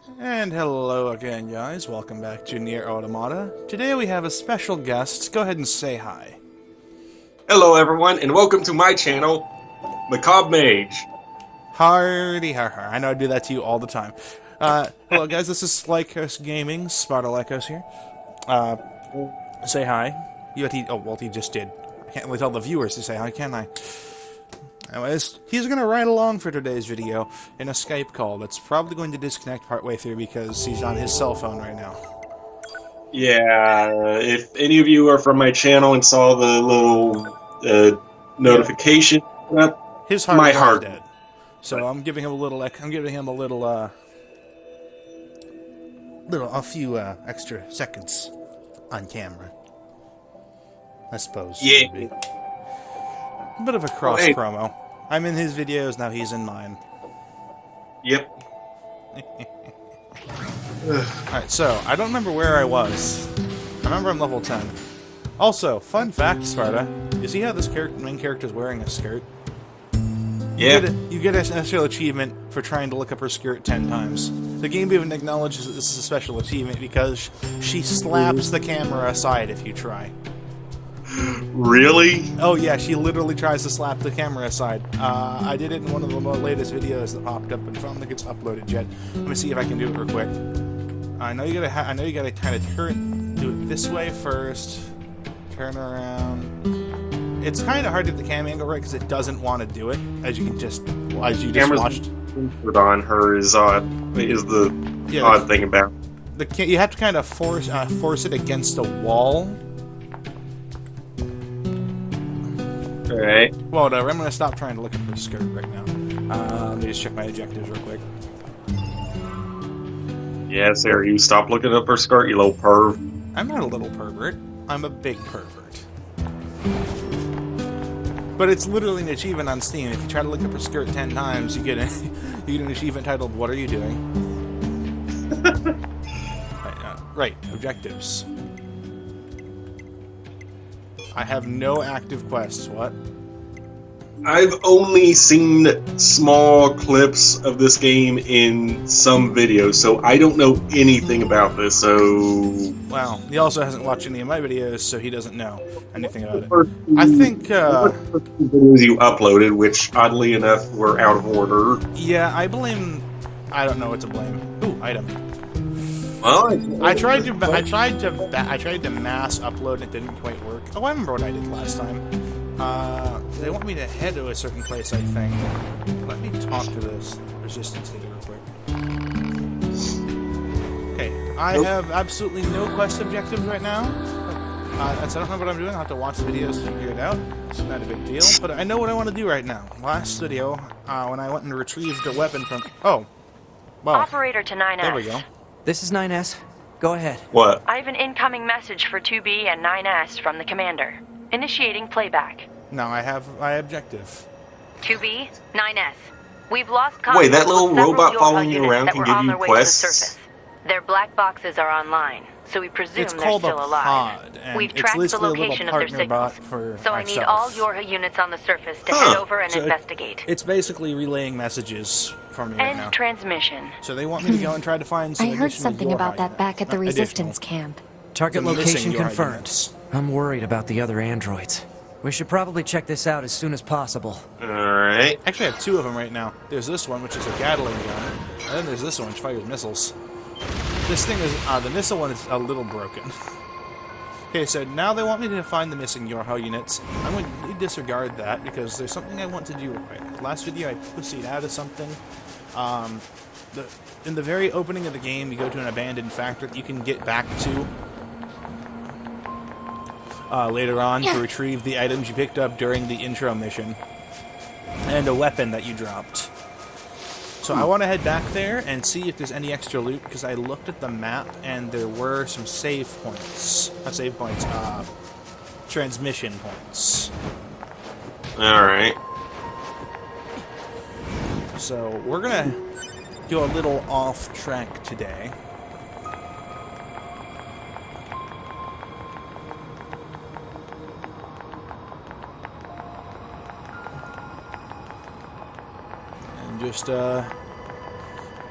And hello again, guys. Welcome back to NieRAutomata. Today we have a special guest. Go ahead and say hi. Hello everyone, and welcome to my channel, Macabre Mage. Hardy har har. I know I do that to you all the time. Hello, guys. This is LikosGaming. Sparta Likos here. Say hi. Oh, well, he just did. I can't really tell the viewers to say hi, can I? Anyways, he's going to ride along for today's video in a Skype call that's probably going to disconnect partway through because he's on his cell phone right now. Yeah, if any of you are from my channel and saw the little notification, His heart my was heart dead. So I'm giving him a little. A few extra seconds on camera. I suppose. Yeah. Would be. A bit of a cross promo. I'm in his videos, now he's in mine. Yep. Alright, so, I don't remember where I was. I remember I'm level 10. Also, fun fact, Sparta. You see how this main character is wearing a skirt? Yeah. You get a special achievement for trying to look up her skirt 10 times. The game even acknowledges that this is a special achievement because she slaps the camera aside if you try. Really? Oh yeah, she literally tries to slap the camera aside. I did it in one of the latest videos that popped up, and I don't think it's uploaded yet. Let me see if I can do it real quick. I know you gotta kind of do it this way first. Turn around. It's kind of hard to get the cam angle right because it doesn't want to do it, as you just watched. On her is the odd thing about you have to kind of force it against a wall. Alright. Well, whatever. I'm going to stop trying to look at her skirt right now. Let me just check my objectives real quick. Yeah, Sarah, you stop looking up her skirt, you little perv. I'm not a little pervert. I'm a big pervert. But it's literally an achievement on Steam. If you try to look up her skirt 10 times, you get an achievement titled, "What are you doing?" Right, objectives. I have no active quests. What? I've only seen small clips of this game in some videos, so I don't know anything about this, so... Well, he also hasn't watched any of my videos, so he doesn't know anything about it. I think, videos you uploaded, which, oddly enough, were out of order. Yeah, I don't know what to blame. Ooh, item. Well, I tried to mass upload, it didn't quite work. Oh, I remember what I did last time. They want me to head to a certain place, I think. Let me talk to this resistance leader real quick. Okay, I have absolutely no quest objectives right now. I don't know what I'm doing. I'll have to watch the videos to figure it out. It's not a big deal, but I know what I want to do right now. Last video, when I went and retrieved the weapon from... Oh. Well, Operator to 9S. there we go. This is 9S. Go ahead. what? I have an incoming message for 2B and 9S from the commander. Initiating playback. Now I have my objective. 2B, 9S. We've lost contact Wait, that little with several robot UFO following you units around that can were give on you their way quests? to the surface. Their black boxes are online, so we presume It's they're called still a alive. pod, and We've it's tracked the basically a little location of their partner bot signals, for so I need myself. all your units on the surface to head over and So investigate. It's basically relaying messages for me right End now. transmission. So they want me to go and try to find some I heard additional something about that Yorha back at the units. resistance camp. Target Some missing location Yorha confirmed. units. I'm worried about the other androids. We should probably check this out as soon as possible. Alright. Actually, I have two of them right now. There's this one, which is a Gatling gun, and then there's this one, which fires missiles. This thing is, the missile one is a little broken. Okay, so now they want me to find the missing Yorha units. I'm going to disregard that because there's something I want to do real quick. Last video, I pussied out of something. In the very opening of the game, you go to an abandoned factory that you can get back to later on to retrieve the items you picked up during the intro mission and a weapon that you dropped. So I want to head back there and see if there's any extra loot, because I looked at the map and there were some save points. Not save points, transmission points. Alright. So we're gonna do a little off track today. And just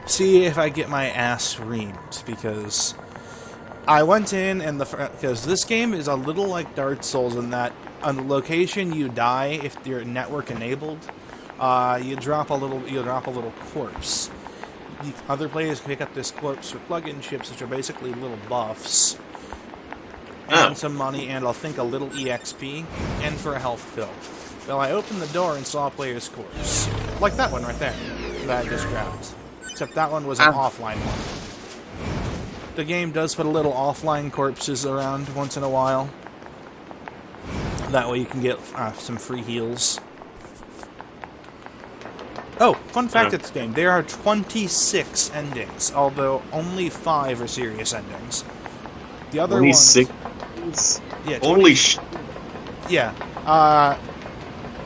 see if I get my ass reamed, because I went in and because this game is a little like Dark Souls in that on the location you die, if you're network enabled, you drop a little corpse. The other players can pick up this corpse with plug-in chips, which are basically little buffs, and some money, and I'll think a little EXP, and for a health fill. Well, I opened the door and saw a player's corpse, like that one right there that I just grabbed. Except that one was an offline one. The game does put a little offline corpses around once in a while. That way you can get some free heals. Oh, fun fact of this game. There are 26 endings, although only 5 are serious endings. The other only ones... 6? Yeah, Holy yeah.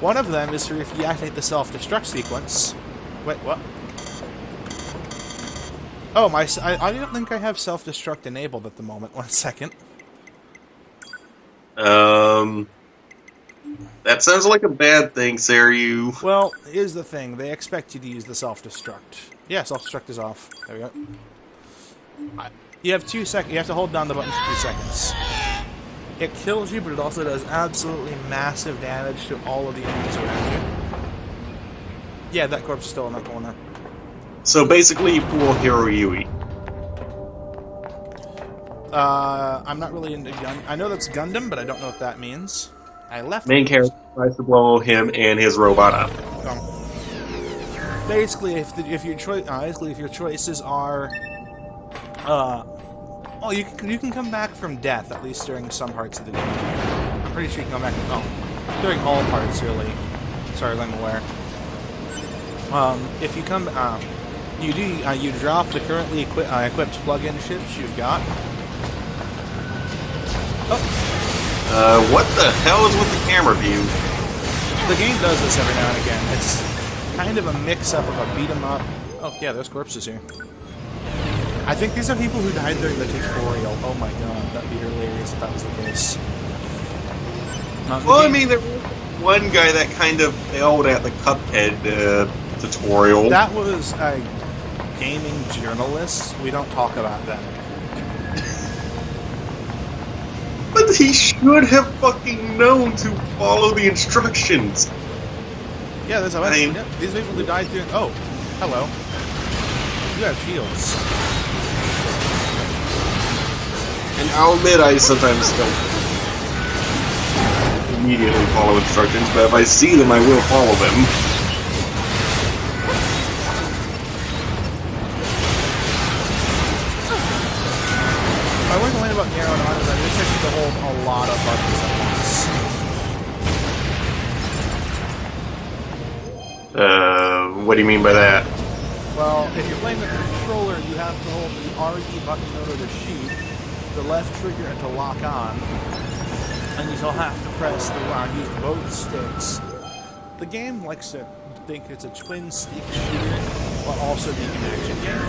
One of them is for if you activate the self-destruct sequence. Wait, what? Oh, I don't think I have self-destruct enabled at the moment. 1 second. That sounds like a bad thing, Saryu. Well, here's the thing. They expect you to use the self-destruct. Yeah, self-destruct is off. There we go. You have 2 seconds. You have to hold down the button for 2 seconds. It kills you, but it also does absolutely massive damage to all of the enemies around you. Yeah, that corpse is still in that corner. So basically, you pull Hiroyui. I'm not really into gun. I know that's Gundam, but I don't know what that means. I left. Main character tries to blow him and his robot up. Basically, if your choices are, well, you can come back from death at least during some parts of the game. I'm pretty sure you can come back during all parts really, as far as I'm aware. If you come, you drop the currently equipped plug-in ships you've got. Oh. What the hell is with the camera view? The game does this every now and again. It's kind of a mix-up of a beat-em-up. Oh, yeah, there's corpses here. I think these are people who died during the tutorial. Oh my god, that'd be hilarious if that was the case. Well, I mean, there was one guy that kind of failed at the Cuphead tutorial. That was a gaming journalist. We don't talk about that. But he should have fucking known to follow the instructions. Yeah, there's these people who died during... Oh, hello. You have shields. And I'll admit I sometimes don't immediately follow instructions, but if I see them, I will follow them. My one complaint about NieRAutomata is that it takes you to hold a lot of buttons at once. What do you mean by that? Well, if you're playing with the controller, you have to hold the RE button in order to shoot, the left trigger to lock on, and you'll have to press use both sticks. The game likes to think it's a twin-stick shooter, while also being an action game.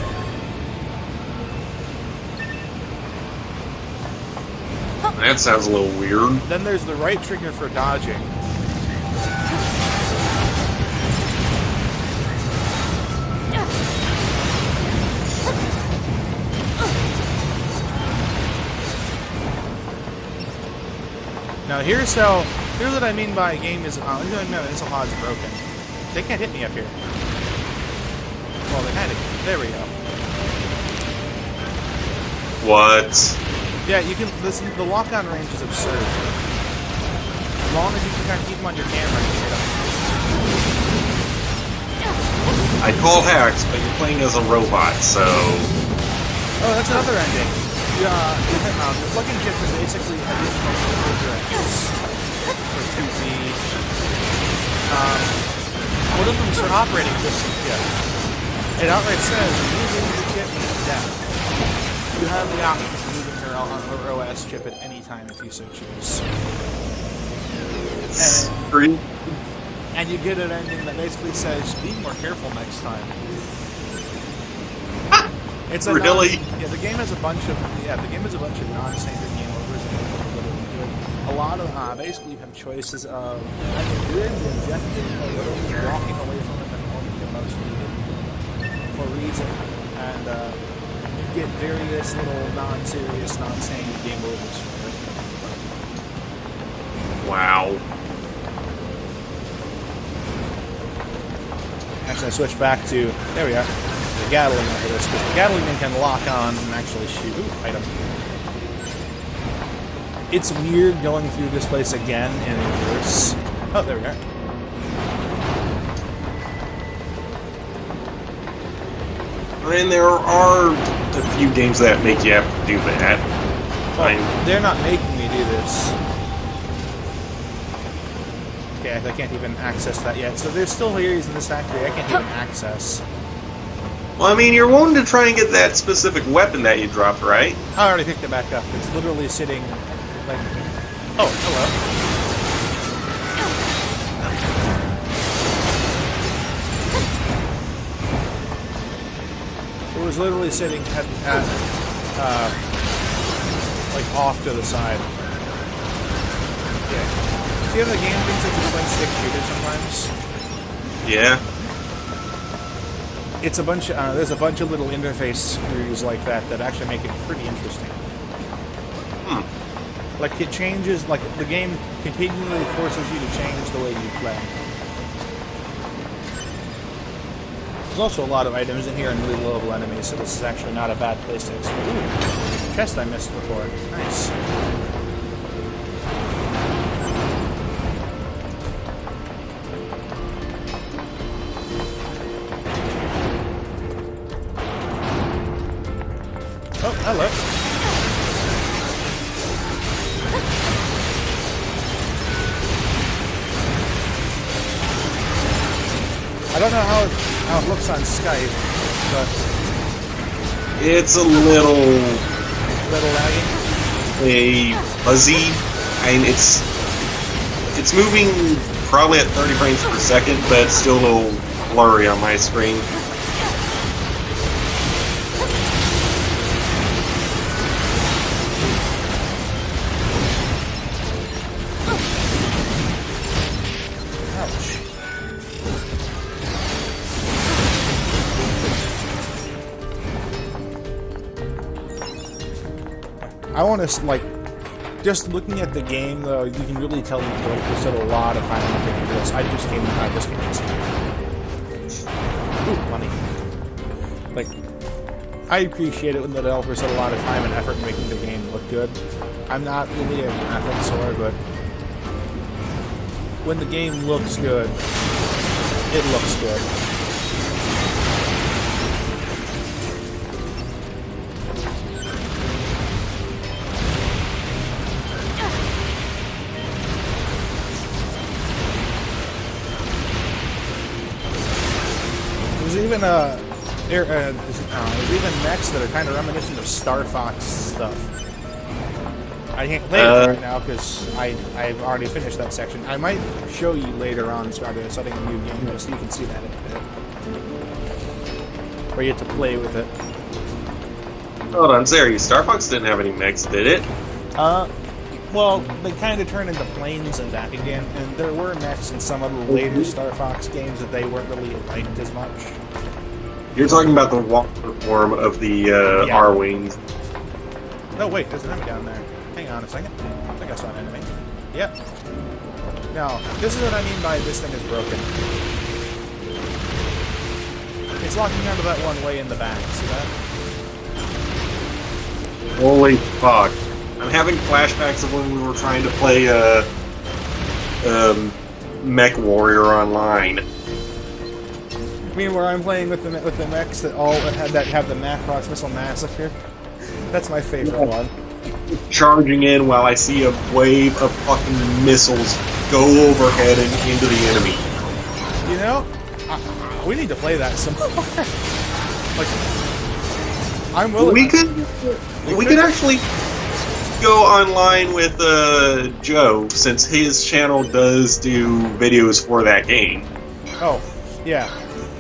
That sounds a little weird. Then there's the right trigger for dodging. Now here's what I mean by a game is this HUD is broken. They can't hit me up here. Well, they kind of. There we go. What? Yeah, you can listen. The lock-on range is absurd. As long as you can kind of keep them on your camera, you can hit them. I call hacks, but you're playing as a robot, so. Oh, that's another ending. The plug-in chips are basically additional programs for 2B. One of them's an operating system chip. It outright says moving the chip means death. You have the option of moving her OS chip at any time if you so choose. And you get an ending that basically says, be more careful next time. It's a really? The game has a bunch of non-standard game overs and a lot of basically you have choices of either doing the objective or literally walking away from it and only the most needed for reason. and you get various little non-serious, non-saying game overs from it. Wow. Actually, I switch back to, there we are, the Gatling gun for this, because the Gatling gun can lock on and actually shoot. Ooh, item. It's weird going through this place again in reverse. Oh, there we are. And there are a few games that make you have to do that. Well, they're not making me do this. Okay, I can't even access that yet. So there's still areas in this factory I can't even access. Well, I mean, you're wanting to try and get that specific weapon that you dropped, right? I already picked it back up. It's literally sitting, like... Oh, hello. It was literally sitting at like off to the side. Yeah. See how the game thinks it's a twin-stick shooter sometimes? Yeah. It's a bunch. There's a bunch of little interface screws like that that actually make it pretty interesting. Like it changes. Like the game continually forces you to change the way you play. There's also a lot of items in here and really low-level enemies, so this is actually not a bad place to explore. Ooh, chest I missed before. Nice. Oh, hello. I don't know how it looks on Skype, but It's a little laggy. Fuzzy. I mean, it's moving probably at 30 frames per second, but it's still a little blurry on my screen. I want to, like, just looking at the game, though, you can really tell you there's a lot of time and effort into this. I just came this game. Ooh, money. Like, I appreciate it when the developers had a lot of time and effort in making the game look good. I'm not really a graphics whore, but when the game looks good, it looks good. There's even mechs that are kind of reminiscent of Star Fox stuff. I can't play it right now because I've already finished that section. I might show you later on Sparta setting a new game just so you can see that in a bit. Where you get to play with it. Hold on, Zeri, Star Fox didn't have any mechs, did it? Well, they kind of turned into planes in that again, and there were mechs in some of the later Star Fox games that they weren't really liked as much. You're talking about the walker form of the R-Wings. No, wait, there's an enemy down there. Hang on a second. I think I saw an enemy. Yep. Now, this is what I mean by this thing is broken. It's locking onto that one way in the back, see that? Holy fuck. I'm having flashbacks of when we were trying to play Mech Warrior Online. I mean, where I'm playing with the mechs that all have the Macross Missile Massacre. That's my favorite one. Charging in while I see a wave of fucking missiles go overhead and into the enemy. You know, we need to play that some more. Like, I'm willing. We could actually go online with Joe, since his channel does do videos for that game. Oh, yeah.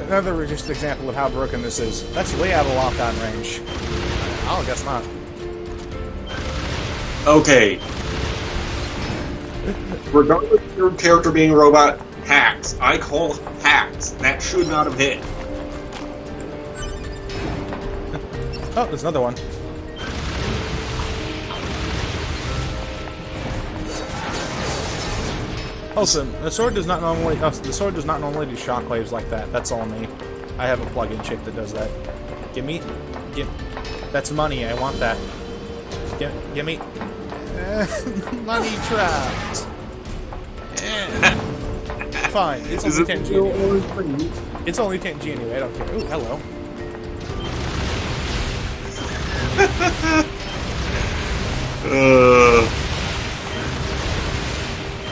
Another just example of how broken this is. That's way out of lock-on range. I guess not. Okay. Regardless of your character being a robot, hacks. I call hacks. That should not have hit. Oh, there's another one. Also, the sword does not normally. Oh, the sword does not normally do shockwaves like that. That's all me. I have a plug-in chip that does that. Give. That's money. I want that. Give me. Money trapped. Fine. It's only 10G anyway. It's only 10G anyway. I don't care. Ooh, hello.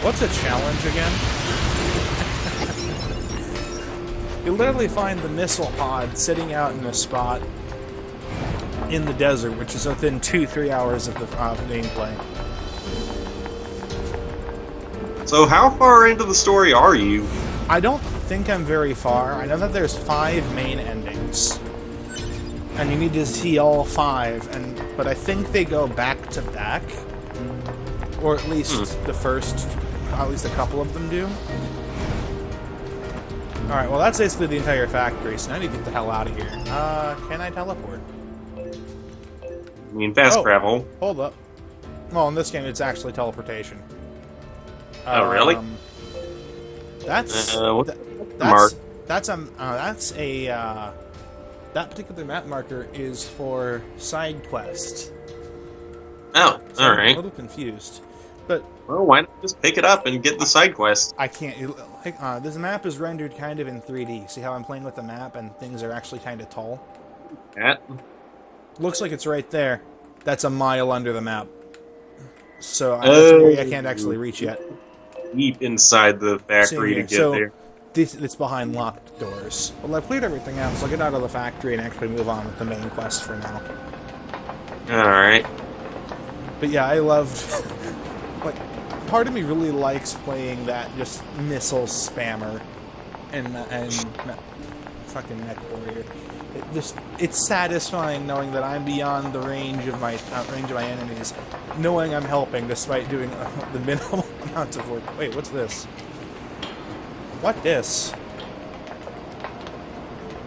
What's a challenge again? You literally find the missile pod sitting out in a spot in the desert, which is within 2-3 hours of the gameplay. So how far into the story are you? I don't think I'm very far. I know that there's 5 main endings, and you need to see all 5. But I think they go back to back, or at least the first. At least a couple of them do. Alright, well that's basically the entire factory, so now I need to get the hell out of here. Can I teleport? I mean, fast travel. Hold up. Well, in this game it's actually teleportation. Oh, really? That particular map marker is for side quest. Oh, So alright. I'm a little confused. But Well, why not just pick it up and get the side quest? I can't. This map is rendered kind of in 3D. See how I'm playing with the map and things are actually kind of tall? That? Looks like it's right there. That's a mile under the map. So that's an area I can't actually reach yet. Deep inside the factory to here, get so there. It's behind locked doors. Well, I've cleared everything out, so I'll get out of the factory and actually move on with the main quest for now. Alright. But yeah, I loved... like, part of me really likes playing that just missile spammer and fucking mech warrior. It's satisfying knowing that I'm beyond the range of my enemies, knowing I'm helping despite doing the minimal amount of work. Wait, what's this? What this?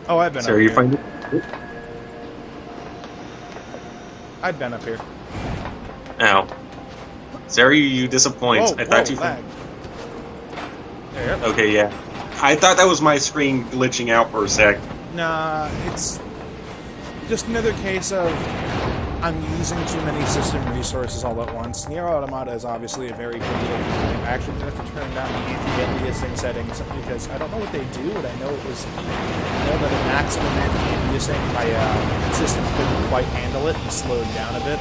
Oh, I've been So up you here. find it? I've been up here. Oh. Sorry, you disappoint. Whoa, I thought you. lag. There. Okay, yeah. I thought that was my screen glitching out for a sec. Nah, it's just another case of I'm using too many system resources all at once. NieRAutomata is obviously a very creative game. I actually did have to turn down the anti-aliasing settings because I don't know what they do, but I know that at maximum anti-aliasing my system couldn't quite handle it and slowed down a bit.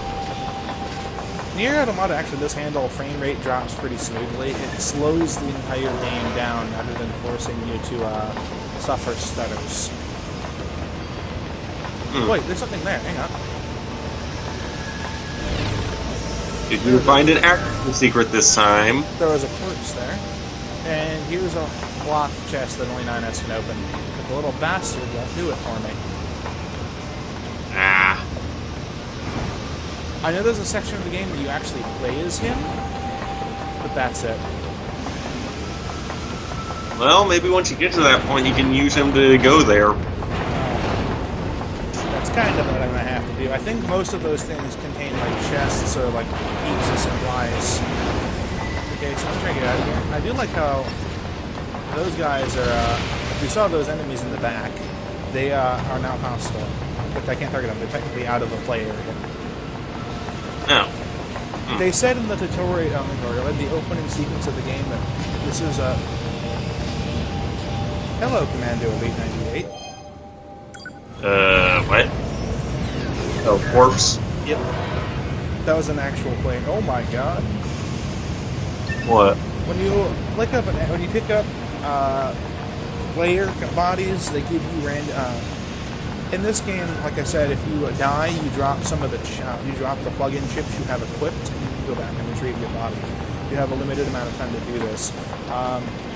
NieRAutomata actually does handle frame rate drops pretty smoothly. It slows the entire game down rather than forcing you to suffer stutters. Wait, there's something there. Hang on. Did you find an actual secret this time? There was a corpse there. And here's a block chest that only 9S can open. But the little bastard won't do it for me. Ah. I know there's a section of the game where you actually play as him, but that's it. Well, maybe once you get to that point, you can use him to go there. That's kind of what I'm going to have to do. I think most of those things contain, like, chests or, like, heaps of supplies. Okay, so let's try to get out of here. I do like how those guys are, if you saw those enemies in the back, they are now hostile. But I can't target them. They're technically out of the play area. Oh. They said in the tutorial, in the opening sequence of the game, that this is a... Hello, Commando Elite 98. What? Oh, corpse? Yep. That was an actual player. Oh my god. What? When you pick up player bodies, they give you random. In this game, like I said, if you die, you drop some of the the plug-in chips you have equipped, and you can go back and retrieve your body. You have a limited amount of time to do this.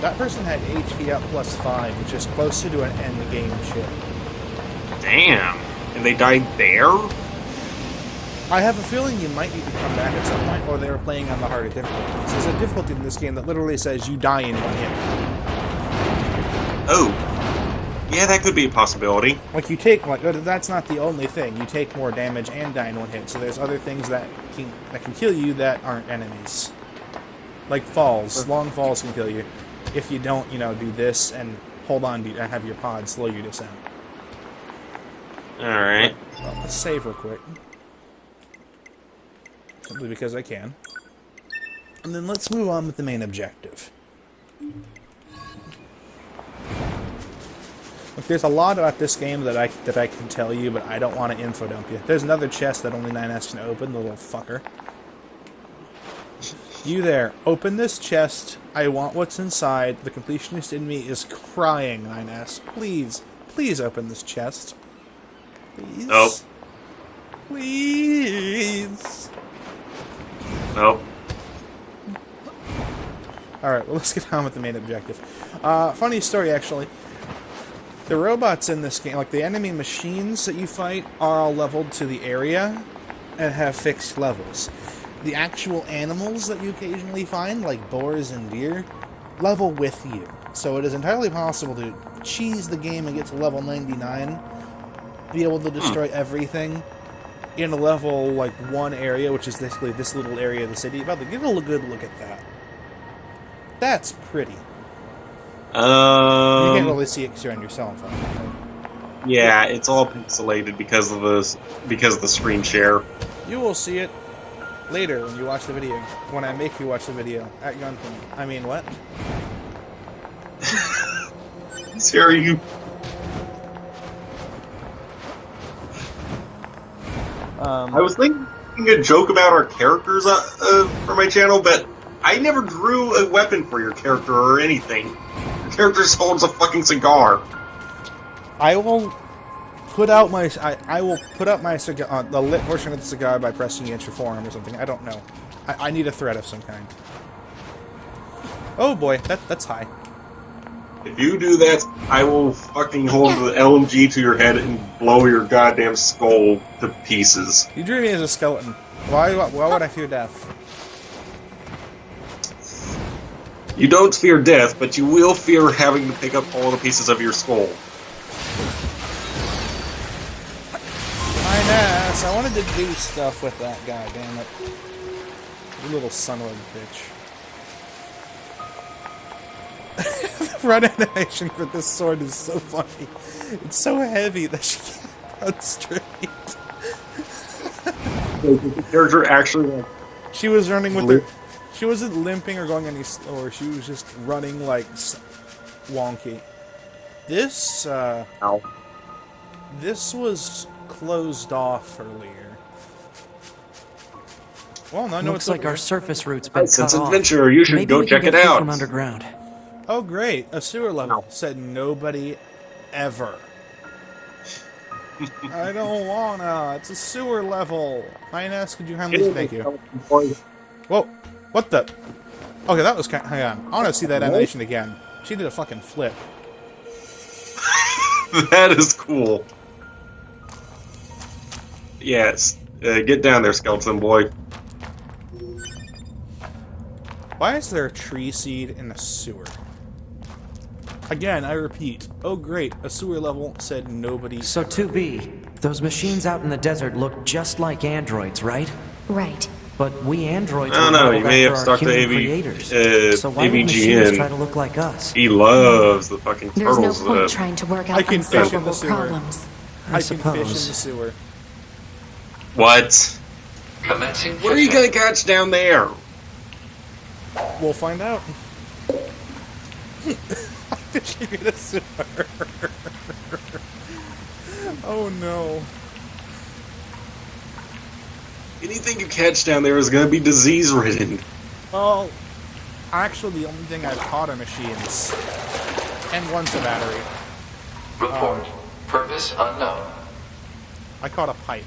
That person had HP up +5, which is closer to an end-game chip. Damn. And they died there? I have a feeling you might need to come back at some point, or they were playing on the harder difficulties. There's a difficulty in this game that literally says you die in 1 hit. Oh. Yeah, that could be a possibility. Like, you take, like, that's not the only thing. You take more damage and die in one hit, so there's other things that can kill you that aren't enemies. Like falls. Long falls can kill you if you don't, you know, do this and hold on to and have your pod slow your descent. Alright. Well, let's save real quick. Simply because I can. And then let's move on with the main objective. Look, there's a lot about this game that I can tell you, but I don't want to info dump you. There's another chest that only 9S can open, the little fucker. You there, open this chest. I want what's inside. The completionist in me is crying, 9S. Please, please open this chest. Please. Nope. Please. Nope. Alright, well, let's get on with the main objective. Funny story, actually. The robots in this game, like the enemy machines that you fight, are all leveled to the area and have fixed levels. The actual animals that you occasionally find, like boars and deer, level with you. So it is entirely possible to cheese the game and get to level 99, be able to destroy everything in a level, like, 1 area, which is basically this little area of the city. About to give a good look at that. That's pretty. You can't really see it because you're on your cell phone. Right? Yeah, it's all pixelated because of the screen share. You will see it later when you watch the video. When I make you watch the video at gunpoint. I mean, what? Siri, you. I was thinking a joke about our characters for my channel, but I never drew a weapon for your character or anything. Your character just holds a fucking cigar. I will put out my cigar, the lit portion of the cigar by pressing enter form or something. I don't know. I need a thread of some kind. Oh boy, that's high. If you do that, I will fucking hold the LMG to your head and blow your goddamn skull to pieces. You drew me as a skeleton. Why would I fear death? You don't fear death, but you will fear having to pick up all the pieces of your skull. My ass, I wanted to do stuff with that guy, damn it. You little son of a bitch. The run animation for this sword is so funny. It's so heavy that she can't run straight. The character actually... She was running with her... She wasn't limping or going any slower. She was just running like wonky. This, Ow. This was closed off earlier. Well, no, Looks it's like over. our surface route's been cut Since off. adventure, you should Maybe go we can check it get through out. from underground. Oh, great. A sewer level. Said nobody ever. I don't wanna. It's a sewer level. INS, could you kindly... Thank you. Whoa. What the... Okay, that was kind of... Hang on. I want to see that animation again. She did a fucking flip. That is cool. Yes. Get down there, skeleton boy. Why is there a tree seed in a sewer? Again, I repeat. Oh, great. A sewer level said nobody... So 2B, those machines out in the desert look just like androids, right? Right. But we androids I don't were know, modeled you may have after our stuck to human creators. So why would machines AVGN. try to look like us? He loves the fucking There's no turtles. point trying to work I out can fish in the unsolvable sewer. problems. I can fish in the suppose. sewer. What? Commencing What are you gonna catch down there? We'll find out. Fishing in a sewer. Oh no. Anything you catch down there is gonna be disease-ridden. Well, actually the only thing I've caught are machines. And once a battery. Report. Purpose unknown. I caught a pipe.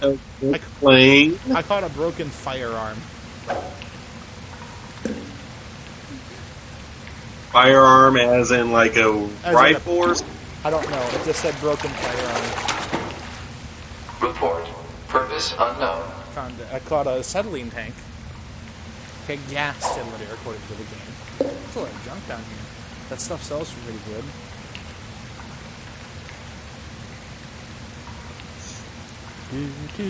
Playing. I caught a broken firearm. Firearm as in like a As in rifle or something? I don't know. It just said broken firearm. Report. Purpose unknown. I caught a acetylene tank. Okay, gas cylinder according to the game. There's a lot of junk down here. That stuff sells for pretty good. Do, do.